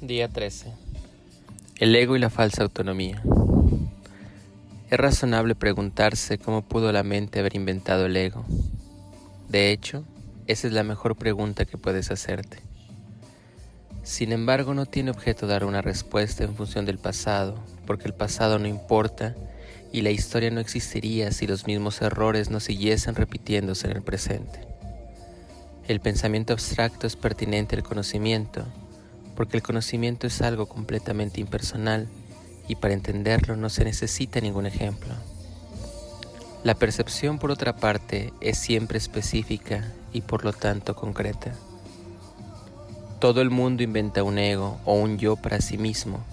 Día 13. El ego y la falsa autonomía. Es razonable preguntarse cómo pudo la mente haber inventado el ego. De hecho, esa es la mejor pregunta que puedes hacerte. Sin embargo, no tiene objeto dar una respuesta en función del pasado, porque el pasado no importa y la historia no existiría si los mismos errores no siguiesen repitiéndose en el presente. El pensamiento abstracto es pertinente al conocimiento, porque el conocimiento es algo completamente impersonal y para entenderlo no se necesita ningún ejemplo. La percepción, por otra parte, es siempre específica y por lo tanto concreta. Todo el mundo inventa un ego o un yo para sí mismo,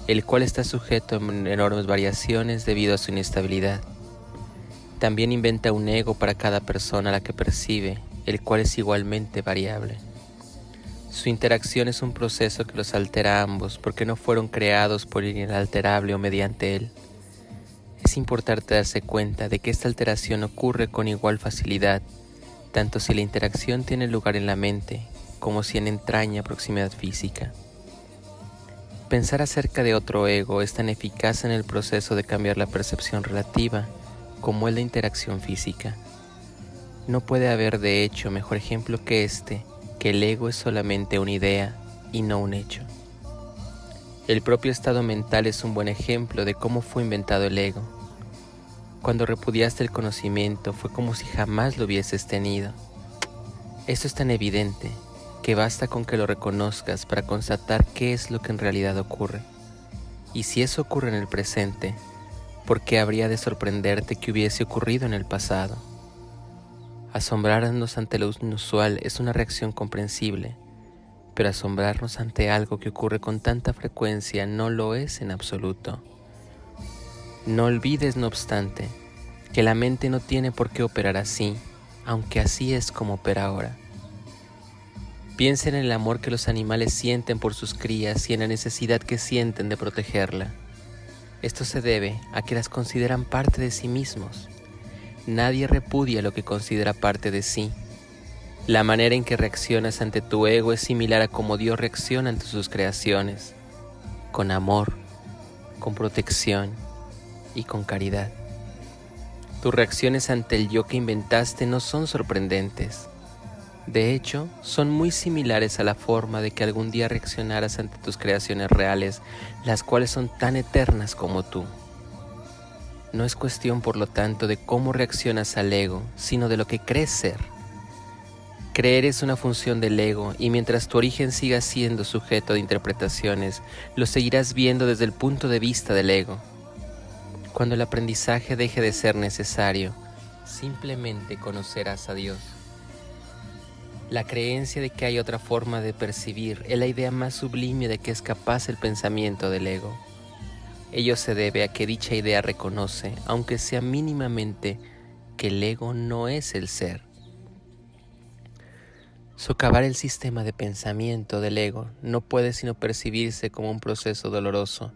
el cual está sujeto a enormes variaciones debido a su inestabilidad. También inventa un ego para cada persona a la que percibe, el cual es igualmente variable. Su interacción es un proceso que los altera a ambos porque no fueron creados por el inalterable o mediante él. Es importante darse cuenta de que esta alteración ocurre con igual facilidad, tanto si la interacción tiene lugar en la mente como si entraña proximidad física. Pensar acerca de otro ego es tan eficaz en el proceso de cambiar la percepción relativa como es la interacción física. No puede haber de hecho mejor ejemplo que que el ego es solamente una idea y no un hecho. El propio estado mental es un buen ejemplo de cómo fue inventado el ego. Cuando repudiaste el conocimiento fue como si jamás lo hubieses tenido. Esto es tan evidente que basta con que lo reconozcas para constatar qué es lo que en realidad ocurre. Y si eso ocurre en el presente, ¿por qué habría de sorprenderte que hubiese ocurrido en el pasado? Asombrarnos ante lo inusual es una reacción comprensible, pero asombrarnos ante algo que ocurre con tanta frecuencia no lo es en absoluto. No olvides, no obstante, que la mente no tiene por qué operar así, aunque así es como opera ahora. Piensa en el amor que los animales sienten por sus crías y en la necesidad que sienten de protegerla. Esto se debe a que las consideran parte de sí mismos. Nadie repudia lo que considera parte de sí. La manera en que reaccionas ante tu ego es similar a cómo Dios reacciona ante sus creaciones, con amor, con protección y con caridad. Tus reacciones ante el yo que inventaste no son sorprendentes. De hecho, son muy similares a la forma de que algún día reaccionaras ante tus creaciones reales, las cuales son tan eternas como tú. No es cuestión, por lo tanto, de cómo reaccionas al ego, sino de lo que crees ser. Creer es una función del ego y mientras tu origen siga siendo sujeto de interpretaciones, lo seguirás viendo desde el punto de vista del ego. Cuando el aprendizaje deje de ser necesario, simplemente conocerás a Dios. La creencia de que hay otra forma de percibir es la idea más sublime de que es capaz el pensamiento del ego. Ello se debe a que dicha idea reconoce, aunque sea mínimamente, que el ego no es el ser. Socavar el sistema de pensamiento del ego no puede sino percibirse como un proceso doloroso,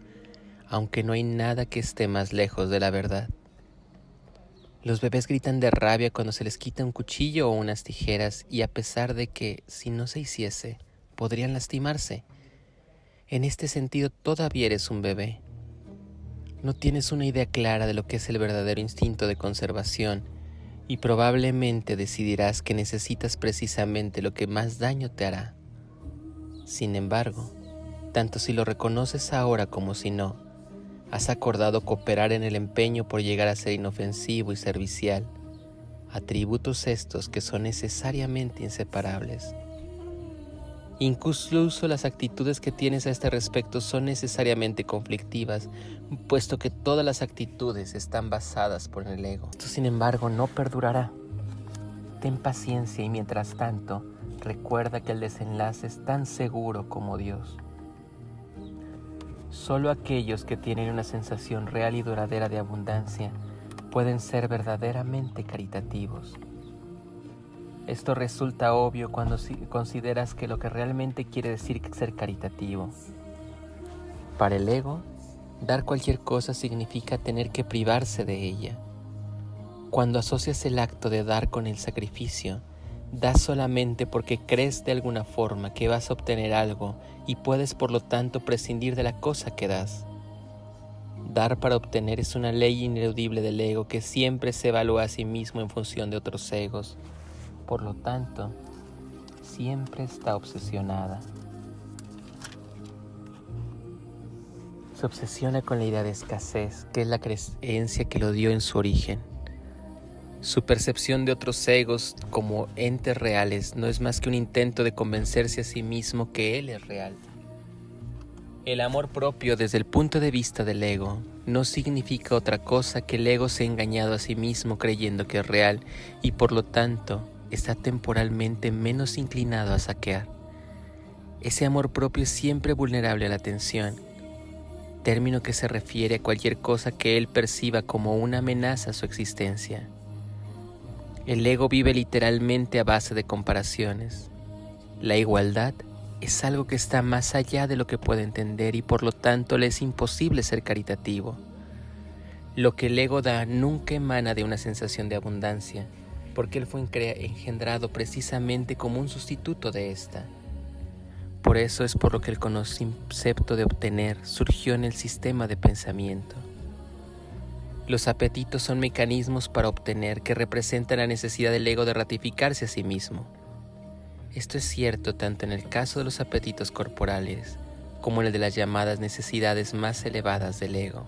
aunque no hay nada que esté más lejos de la verdad. Los bebés gritan de rabia cuando se les quita un cuchillo o unas tijeras y a pesar de que, si no se hiciese, podrían lastimarse. En este sentido todavía eres un bebé. No tienes una idea clara de lo que es el verdadero instinto de conservación y probablemente decidirás que necesitas precisamente lo que más daño te hará. Sin embargo, tanto si lo reconoces ahora como si no, has acordado cooperar en el empeño por llegar a ser inofensivo y servicial, atributos estos que son necesariamente inseparables. Incluso las actitudes que tienes a este respecto son necesariamente conflictivas, puesto que todas las actitudes están basadas por el ego. Esto, sin embargo, no perdurará. Ten paciencia y mientras tanto, recuerda que el desenlace es tan seguro como Dios. Solo aquellos que tienen una sensación real y duradera de abundancia pueden ser verdaderamente caritativos. Esto resulta obvio cuando consideras que lo que realmente quiere decir ser caritativo. Para el ego, dar cualquier cosa significa tener que privarse de ella. Cuando asocias el acto de dar con el sacrificio, das solamente porque crees de alguna forma que vas a obtener algo y puedes por lo tanto prescindir de la cosa que das. Dar para obtener es una ley ineludible del ego que siempre se evalúa a sí mismo en función de otros egos. Por lo tanto, siempre está obsesionada. Se obsesiona con la idea de escasez, que es la creencia que lo dio en su origen. Su percepción de otros egos como entes reales no es más que un intento de convencerse a sí mismo que él es real. El amor propio desde el punto de vista del ego no significa otra cosa que el ego se ha engañado a sí mismo creyendo que es real y por lo tanto está temporalmente menos inclinado a saquear. Ese amor propio es siempre vulnerable a la tensión, término que se refiere a cualquier cosa que él perciba como una amenaza a su existencia. El ego vive literalmente a base de comparaciones. La igualdad es algo que está más allá de lo que puede entender y por lo tanto le es imposible ser caritativo. Lo que el ego da nunca emana de una sensación de abundancia, porque él fue engendrado precisamente como un sustituto de esta. Por eso es por lo que el concepto de obtener surgió en el sistema de pensamiento. Los apetitos son mecanismos para obtener que representan la necesidad del ego de ratificarse a sí mismo. Esto es cierto tanto en el caso de los apetitos corporales como en el de las llamadas necesidades más elevadas del ego.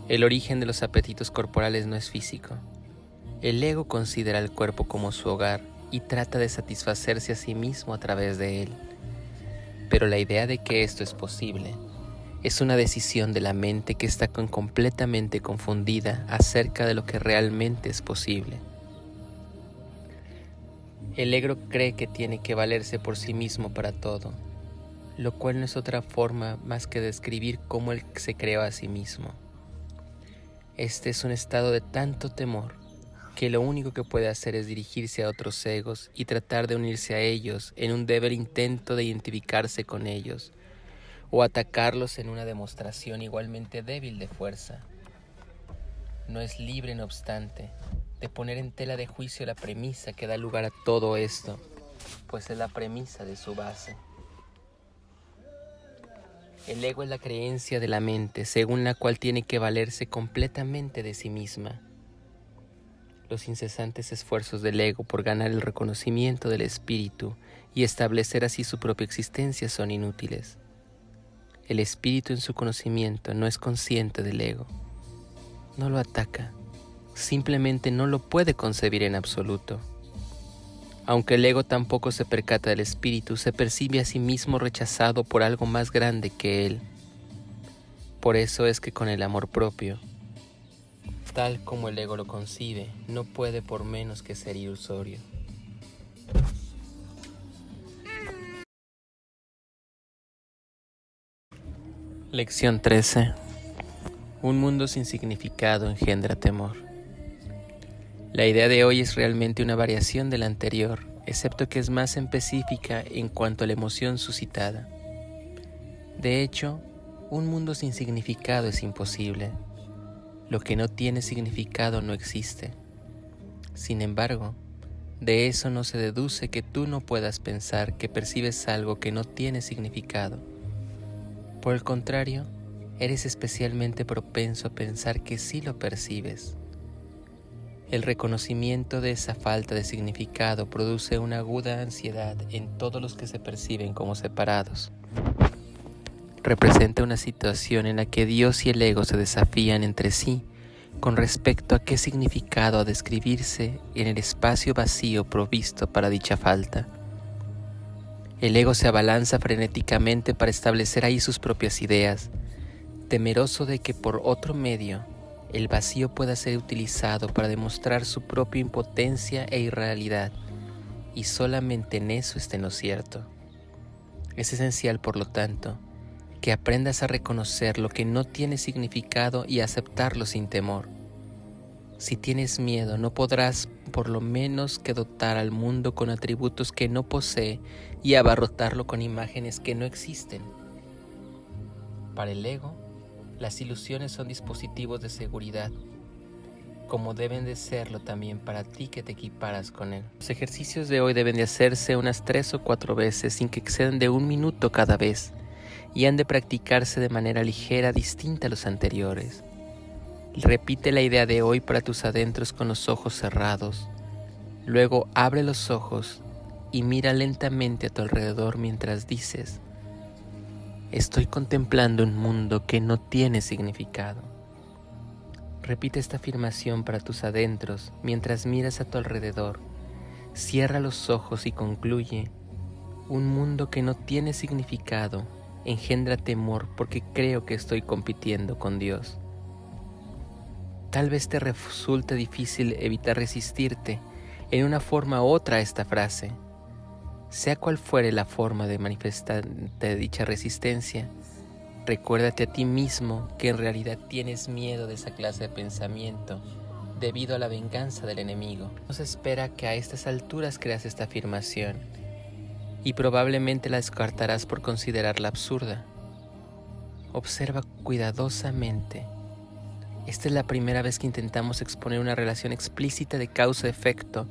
El origen de los apetitos corporales no es físico. El ego considera el cuerpo como su hogar y trata de satisfacerse a sí mismo a través de él. Pero la idea de que esto es posible es una decisión de la mente que está completamente confundida acerca de lo que realmente es posible. El ego cree que tiene que valerse por sí mismo para todo, lo cual no es otra forma más que describir cómo él se creó a sí mismo. Este es un estado de tanto temor que lo único que puede hacer es dirigirse a otros egos y tratar de unirse a ellos en un débil intento de identificarse con ellos, o atacarlos en una demostración igualmente débil de fuerza. No es libre, no obstante, de poner en tela de juicio la premisa que da lugar a todo esto, pues es la premisa de su base. El ego es la creencia de la mente, según la cual tiene que valerse completamente de sí misma. Los incesantes esfuerzos del ego por ganar el reconocimiento del espíritu y establecer así su propia existencia son inútiles. El espíritu en su conocimiento no es consciente del ego. No lo ataca, simplemente no lo puede concebir en absoluto. Aunque el ego tampoco se percata del espíritu, se percibe a sí mismo rechazado por algo más grande que él. Por eso es que con el amor propio, tal como el ego lo concibe, no puede por menos que ser ilusorio. Lección 13. Un mundo sin significado engendra temor. La idea de hoy es realmente una variación de la anterior, excepto que es más específica en cuanto a la emoción suscitada. De hecho, un mundo sin significado es imposible. Lo que no tiene significado no existe. Sin embargo, de eso no se deduce que tú no puedas pensar que percibes algo que no tiene significado. Por el contrario, eres especialmente propenso a pensar que sí lo percibes. El reconocimiento de esa falta de significado produce una aguda ansiedad en todos los que se perciben como separados. Representa una situación en la que Dios y el ego se desafían entre sí con respecto a qué significado ha de describirse en el espacio vacío provisto para dicha falta. El ego se abalanza frenéticamente para establecer ahí sus propias ideas, temeroso de que por otro medio el vacío pueda ser utilizado para demostrar su propia impotencia e irrealidad, y solamente en eso está en lo cierto. Es esencial, por lo tanto, que aprendas a reconocer lo que no tiene significado y aceptarlo sin temor. Si tienes miedo, no podrás por lo menos que dotar al mundo con atributos que no posee y abarrotarlo con imágenes que no existen. Para el ego, las ilusiones son dispositivos de seguridad. como deben de serlo también para ti que te equiparas con Él. Los ejercicios de hoy deben de hacerse unas 3 o 4 veces sin que excedan de 1 minuto cada vez y han de practicarse de manera ligera, distinta a los anteriores. Repite la idea de hoy para tus adentros con los ojos cerrados. Luego abre los ojos y mira lentamente a tu alrededor mientras dices: estoy contemplando un mundo que no tiene significado. Repite esta afirmación para tus adentros mientras miras a tu alrededor. Cierra los ojos y concluye: un mundo que no tiene significado engendra temor porque creo que estoy compitiendo con Dios. Tal vez te resulte difícil evitar resistirte en una forma u otra a esta frase. Sea cual fuere la forma de manifestarte dicha resistencia, recuérdate a ti mismo que en realidad tienes miedo de esa clase de pensamiento debido a la venganza del enemigo. No se espera que a estas alturas creas esta afirmación y probablemente la descartarás por considerarla absurda. Observa cuidadosamente. Esta es la primera vez que intentamos exponer una relación explícita de causa-efecto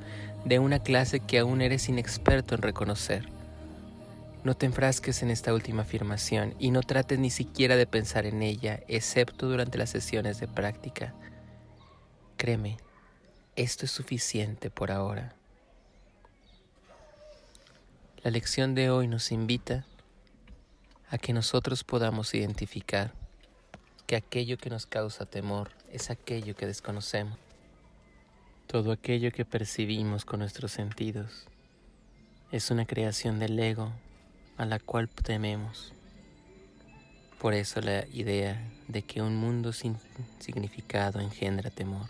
de una clase que aún eres inexperto en reconocer. No te enfrasques en esta última afirmación y no trates ni siquiera de pensar en ella, excepto durante las sesiones de práctica. Créeme, esto es suficiente por ahora. La lección de hoy nos invita a que nosotros podamos identificar que aquello que nos causa temor es aquello que desconocemos. Todo aquello que percibimos con nuestros sentidos es una creación del ego a la cual tememos. Por eso la idea de que un mundo sin significado engendra temor.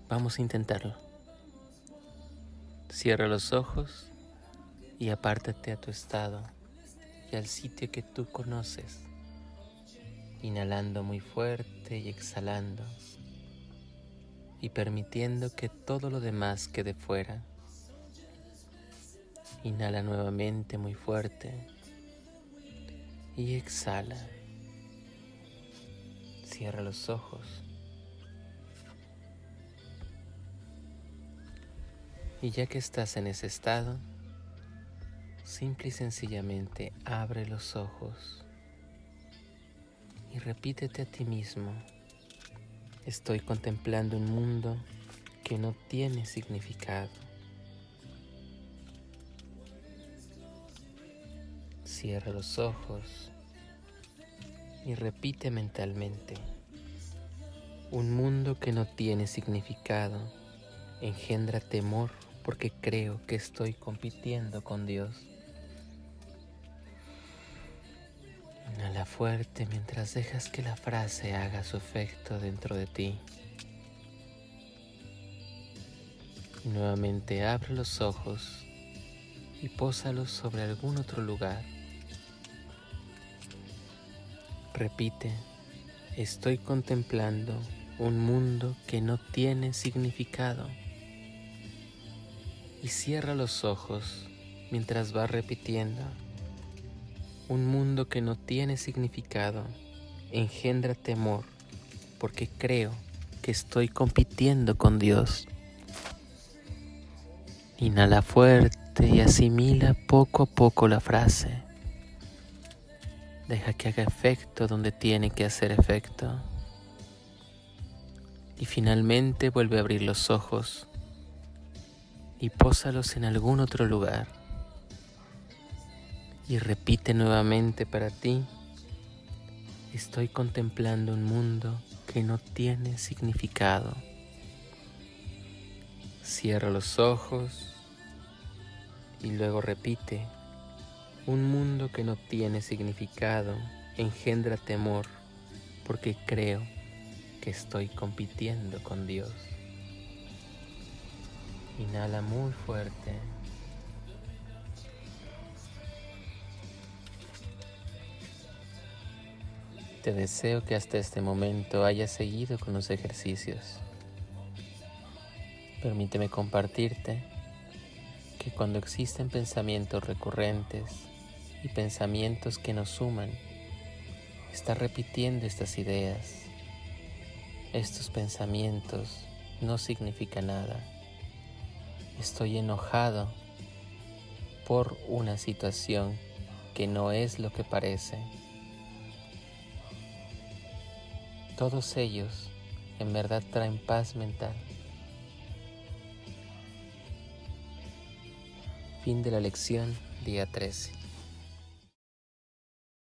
Vamos a intentarlo. Cierra los ojos y apártate a tu estado y al sitio que tú conoces, inhalando muy fuerte y exhalando y permitiendo que todo lo demás quede fuera. Inhala nuevamente muy fuerte y exhala. Cierra los ojos. Y ya que estás en ese estado, simple y sencillamente abre los ojos y repítete a ti mismo: estoy contemplando un mundo que no tiene significado. Cierra los ojos y repite mentalmente: un mundo que no tiene significado engendra temor porque creo que estoy compitiendo con Dios. Inhala fuerte mientras dejas que la frase haga su efecto dentro de ti. Y nuevamente abre los ojos y pósalos sobre algún otro lugar. Repite: estoy contemplando un mundo que no tiene significado. Y cierra los ojos mientras vas repitiendo: un mundo que no tiene significado engendra temor porque creo que estoy compitiendo con Dios. Inhala fuerte y asimila poco a poco la frase. Deja que haga efecto donde tiene que hacer efecto. Y finalmente vuelve a abrir los ojos y pósalos en algún otro lugar. Y repite nuevamente para ti: estoy contemplando un mundo que no tiene significado. Cierra los ojos y luego repite: un mundo que no tiene significado engendra temor porque creo que estoy compitiendo con Dios. Inhala muy fuerte. Te deseo que hasta este momento hayas seguido con los ejercicios. Permíteme compartirte que cuando existen pensamientos recurrentes y pensamientos que nos suman, estás repitiendo estas ideas. Estos pensamientos no significan nada. Estoy enojado por una situación que no es lo que parece. Todos ellos en verdad traen paz mental. Fin de la lección, día 13.